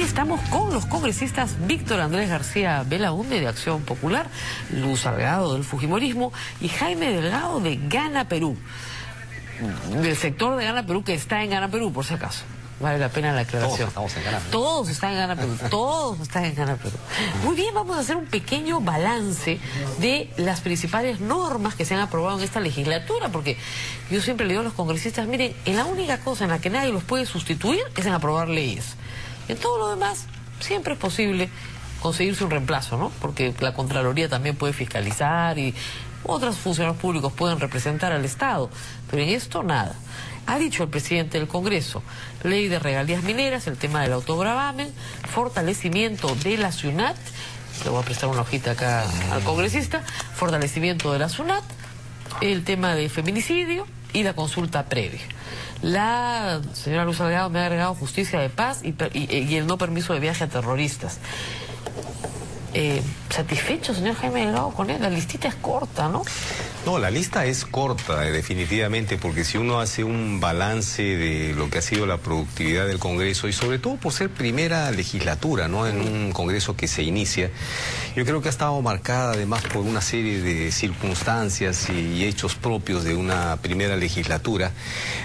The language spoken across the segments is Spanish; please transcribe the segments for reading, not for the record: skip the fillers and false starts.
estamos con los congresistas Víctor Andrés García Belaúnde de Acción Popular, Luz Salgado del Fujimorismo y Jaime Delgado de Gana Perú, del sector de Gana Perú que está en Gana Perú, por si acaso. Vale la pena la aclaración. Todos estamos en Gana Perú. Todos están en Gana Perú. Todos están en Gana Perú. Muy bien, vamos a hacer un pequeño balance de las principales normas que se han aprobado en esta legislatura, porque yo siempre le digo a los congresistas, miren, en la única cosa en la que nadie los puede sustituir es en aprobar leyes. En todo lo demás, siempre es posible conseguirse un reemplazo, ¿no? Porque la Contraloría también puede fiscalizar y otros funcionarios públicos pueden representar al Estado, pero en esto nada. Ha dicho el presidente del Congreso, ley de regalías mineras, el tema del autogravamen, fortalecimiento de la SUNAT, le voy a prestar una hojita acá al congresista, fortalecimiento de la SUNAT, el tema de feminicidio y la consulta previa. La señora Luz Salgado me ha agregado justicia de paz y el no permiso de viaje a terroristas. ¿Satisfecho, señor Jaime Delgado, con él? La listita es corta, ¿no? No, la lista es corta, definitivamente, porque si uno hace un balance de lo que ha sido la productividad del Congreso, y sobre todo por ser primera legislatura, ¿no?, en un Congreso que se inicia, yo creo que ha estado marcada además por una serie de circunstancias y hechos propios de una primera legislatura,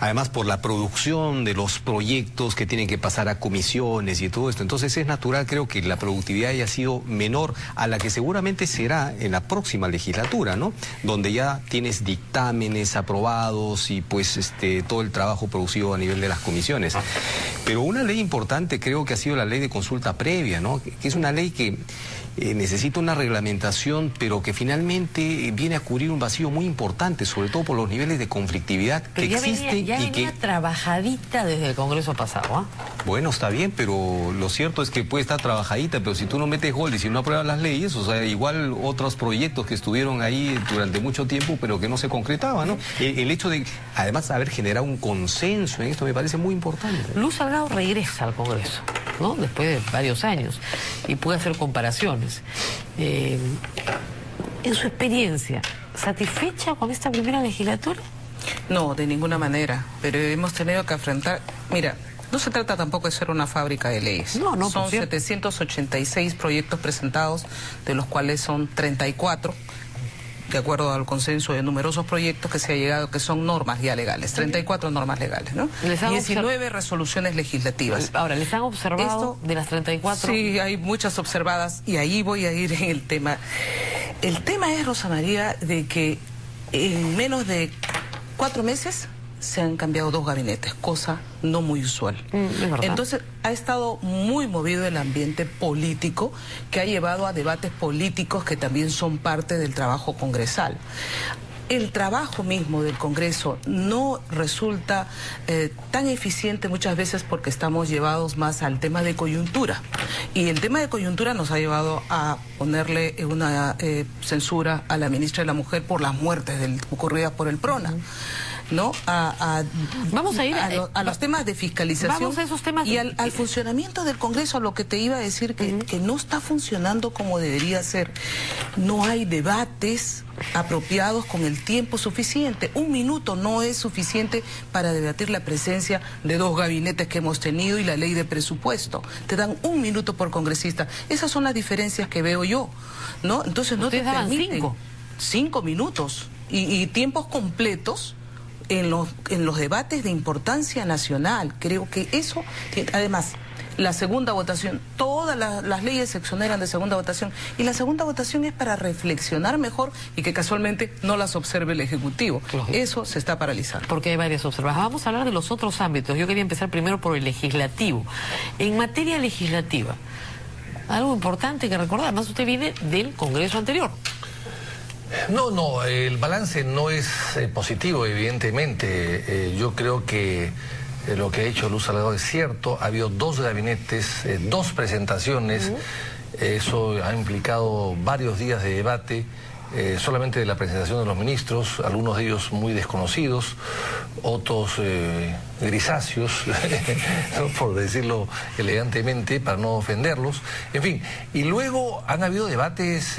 además por la producción de los proyectos que tienen que pasar a comisiones y todo esto. Entonces es natural, creo, que la productividad haya sido menor a la que seguramente será en la próxima legislatura, ¿no?, donde ya tienes dictámenes aprobados y pues todo el trabajo producido a nivel de las comisiones. Pero una ley importante creo que ha sido la ley de consulta previa, ¿no?, que es una ley que necesita una reglamentación, pero que finalmente viene a cubrir un vacío muy importante, sobre todo por los niveles de conflictividad que existen. Ya venía trabajadita desde el Congreso pasado, ¿ah? Bueno, está bien, pero lo cierto es que puede estar trabajadita, pero si tú no metes gol y si no apruebas las leyes, o sea, igual otros proyectos que estuvieron ahí durante mucho tiempo, pero que no se concretaban, ¿no? El hecho de, además, haber generado un consenso en esto me parece muy importante. Luz Salgado regresa al Congreso, ¿no?, después de varios años, y puede hacer comparaciones. En su experiencia, ¿satisfecha con esta primera legislatura? No, de ninguna manera, pero hemos tenido que enfrentar... Mira, no se trata tampoco de ser una fábrica de leyes. No, son 786 proyectos presentados, de los cuales son 34, de acuerdo al consenso de numerosos proyectos que se ha llegado, que son normas ya legales, 34 normas legales, ¿no? 19 resoluciones legislativas. Ahora, ¿les han observado de las 34? Sí, hay muchas observadas y ahí voy a ir en el tema. El tema es, Rosa María, de que en menos de 4 meses se han cambiado 2 gabinetes, cosa no muy usual. Entonces ha estado muy movido el ambiente político, que ha llevado a debates políticos que también son parte del trabajo congresal. El trabajo mismo del Congreso no resulta tan eficiente muchas veces porque estamos llevados más al tema de coyuntura. Y el tema de coyuntura nos ha llevado a ponerle una censura a la ministra de la Mujer por las muertes ocurridas por el PRONA, ¿no? Vamos a ir a los temas de fiscalización. Vamos a esos temas y al funcionamiento del Congreso, lo que te iba a decir que no está funcionando como debería ser. No hay debates apropiados con el tiempo suficiente. 1 minuto no es suficiente para debatir la presencia de 2 gabinetes que hemos tenido y la ley de presupuesto. Te dan 1 minuto por congresista. Esas son las diferencias que veo yo, ¿no? Entonces no te permiten 5 minutos y tiempos completos en los debates de importancia nacional. Creo que eso, además, la segunda votación, todas las leyes se exoneran de segunda votación, y la segunda votación es para reflexionar mejor y que casualmente no las observe el Ejecutivo. Eso se está paralizando. Porque hay varias observaciones. Vamos a hablar de los otros ámbitos. Yo quería empezar primero por el legislativo. En materia legislativa, algo importante que recordar, además usted viene del Congreso anterior. No, el balance no es positivo, evidentemente. Yo creo que lo que ha hecho Luz Salgado es cierto. Ha habido 2 gabinetes, 2 presentaciones. Eso ha implicado varios días de debate, solamente de la presentación de los ministros, algunos de ellos muy desconocidos, otros grisáceos, por decirlo elegantemente, para no ofenderlos. En fin, y luego han habido debates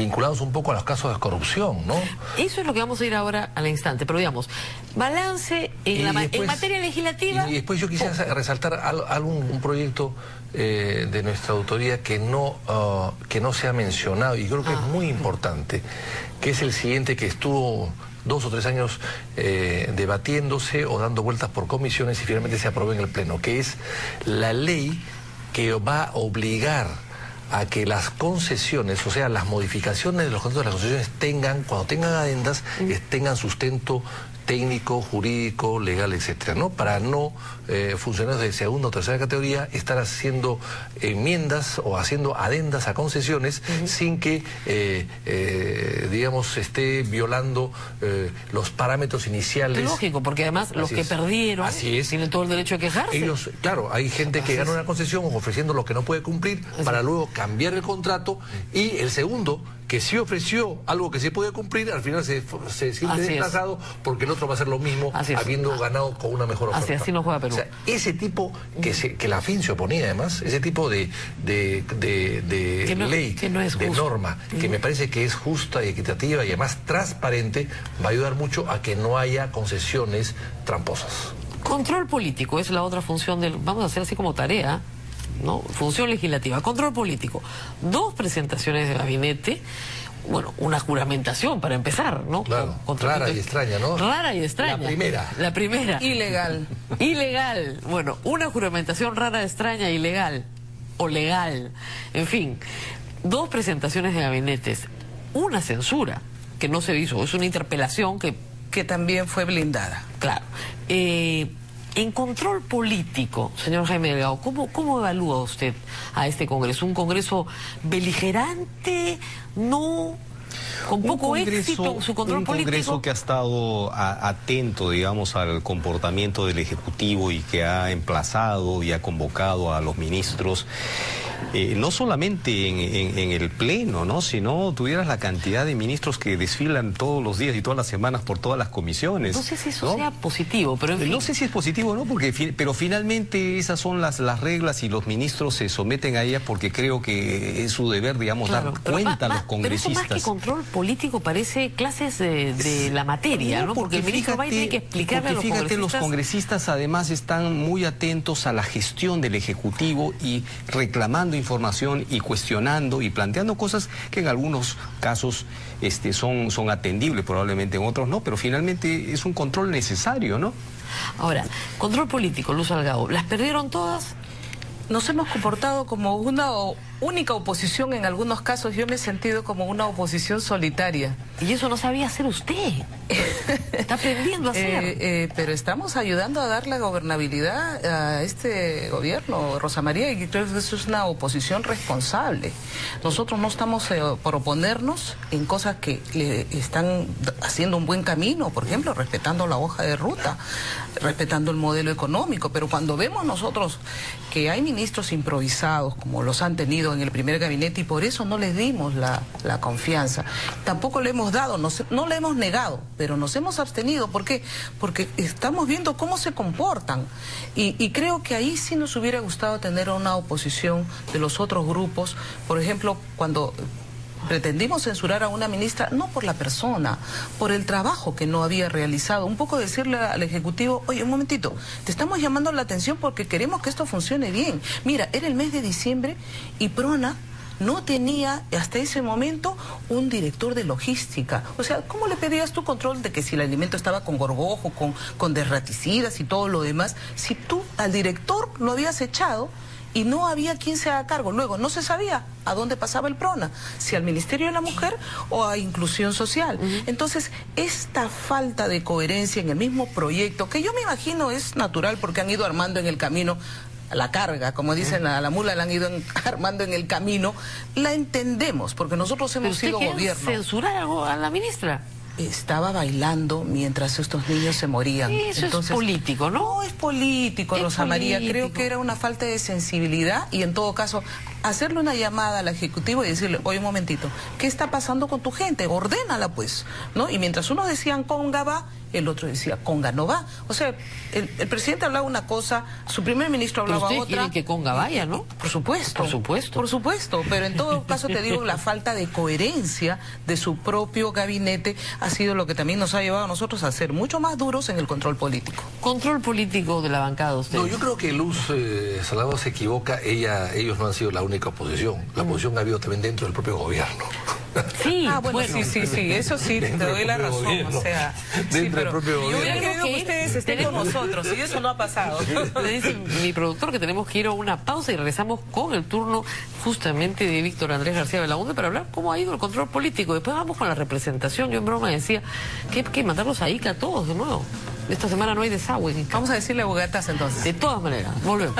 vinculados un poco a los casos de corrupción, ¿no? Eso es lo que vamos a ir ahora al instante, pero digamos, balance en materia legislativa. Y después yo quisiera resaltar un proyecto de nuestra autoría que no se ha mencionado y creo que es muy importante, que es el siguiente, que estuvo 2 o 3 años debatiéndose o dando vueltas por comisiones y finalmente se aprobó en el Pleno, que es la ley que va a obligar a que las concesiones, o sea, las modificaciones de los contratos de las concesiones cuando tengan adendas, tengan sustento técnico, jurídico, legal, etcétera, ¿no? Para no funcionarios de segunda o tercera categoría estar haciendo enmiendas o haciendo adendas a concesiones sin que, digamos, esté violando los parámetros iniciales. Lógico, porque además los que perdieron tienen todo el derecho a quejarse. Ellos, claro, hay gente que gana una concesión ofreciendo lo que no puede cumplir para luego cambiar el contrato, y el segundo, que sí ofreció algo que se puede cumplir, al final se siente desplazado porque el otro va a hacer lo mismo habiendo ganado con una mejor oferta. Así no juega Perú. O sea, ese tipo que la FIN se oponía además, ese tipo de ley, de norma, que me parece que es justa y equitativa y además transparente, va a ayudar mucho a que no haya concesiones tramposas. Control político es la otra función del... Vamos a hacer así como tarea, ¿no? Función legislativa, control político. 2 presentaciones de gabinete, bueno, una juramentación para empezar, ¿no? Claro, rara y extraña, ¿no? Rara y extraña. La primera. Ilegal. Ilegal. Bueno, una juramentación rara, extraña, ilegal. O legal. En fin, 2 presentaciones de gabinetes. Una censura, que no se hizo. Es una interpelación que también fue blindada. Claro. En control político, señor Jaime Delgado, ¿cómo evalúa usted a este Congreso? ¿Un Congreso beligerante? ¿No? ¿Con poco éxito su control político? Un Congreso que ha estado atento, digamos, al comportamiento del Ejecutivo y que ha emplazado y ha convocado a los ministros, no solamente en el Pleno, ¿no? Sino tuvieras la cantidad de ministros que desfilan todos los días y todas las semanas por todas las comisiones. No sé si eso sea positivo, pero en fin. No sé si es positivo, ¿no? Pero finalmente esas son las reglas y los ministros se someten a ellas porque creo que es su deber, digamos, dar cuenta a los congresistas. Pero eso más que control político parece clases de la materia, ¿no? Porque el ministro va a tener que explicarle a los congresistas. Fíjate, los congresistas además están muy atentos a la gestión del Ejecutivo y reclamando información y cuestionando y planteando cosas que en algunos casos son atendibles, probablemente en otros no, pero finalmente es un control necesario, ¿no? Ahora, control político, Luz Salgado, ¿las perdieron todas? Nos hemos comportado como una única oposición en algunos casos. Yo me he sentido como una oposición solitaria. Y eso no sabía hacer usted. Está aprendiendo a hacer. Pero estamos ayudando a dar la gobernabilidad a este gobierno, Rosa María, y creo que eso es una oposición responsable. Nosotros no estamos por oponernos en cosas que le están haciendo un buen camino, por ejemplo, respetando la hoja de ruta, respetando el modelo económico, pero cuando vemos nosotros que hay ministros improvisados, como los han tenido en el primer gabinete, y por eso no les dimos la confianza, tampoco le hemos dado, no le hemos negado, pero nos hemos abstenido. ¿Por qué? Porque estamos viendo cómo se comportan, y creo que ahí sí nos hubiera gustado tener una oposición de los otros grupos. Por ejemplo, cuando pretendimos censurar a una ministra, no por la persona, por el trabajo que no había realizado. Un poco decirle al Ejecutivo, oye, un momentito, te estamos llamando la atención porque queremos que esto funcione bien. Mira, era el mes de diciembre y Prona no tenía hasta ese momento un director de logística. O sea, ¿cómo le pedías tu control de que si el alimento estaba con gorgojo, con desraticidas y todo lo demás, si tú al director lo habías echado y no había quien se haga cargo? Luego no se sabía a dónde pasaba el Prona, si al Ministerio de la Mujer o a Inclusión Social. Entonces, esta falta de coherencia en el mismo proyecto, que yo me imagino es natural porque han ido armando en el camino la carga, como dicen, a la mula la han ido armando en el camino, la entendemos, porque nosotros hemos sido gobierno. ¿Censurar algo a la ministra? Estaba bailando mientras estos niños se morían. Eso entonces, es político, ¿no? No es político, Rosa María. Creo que era una falta de sensibilidad y en todo caso hacerle una llamada al Ejecutivo y decirle, oye, un momentito, ¿qué está pasando con tu gente? Ordénala, pues, ¿no? Y mientras unos decían cóngaba el otro decía Conga no va. O sea, el presidente hablaba una cosa, su primer ministro hablaba pero ustedes otra. quieren que Conga vaya, ¿no? Por supuesto. Por supuesto. Por supuesto, pero en todo caso te digo, la falta de coherencia de su propio gabinete ha sido lo que también nos ha llevado a nosotros a ser mucho más duros en el control político. Control político de la bancada de ustedes. No, yo creo que Luz Salgado se equivoca. Ellos no han sido la única oposición. La oposición ha habido también dentro del propio gobierno. Sí, bueno, sí, eso sí, te doy la razón, gobierno, o sea, dentro del pero propio yo hubiera gobierno. querido que ustedes estén con nosotros y eso no ha pasado. Me dice mi productor que tenemos que ir a una pausa y regresamos con el turno justamente de Víctor Andrés García Belaúnde para hablar cómo ha ido el control político. Después vamos con la representación. Yo en broma decía que hay que mandarlos a Ica a todos de nuevo. Esta semana no hay desagüe en Ica. Vamos a decirle a Bogatas entonces. De todas maneras, volvemos.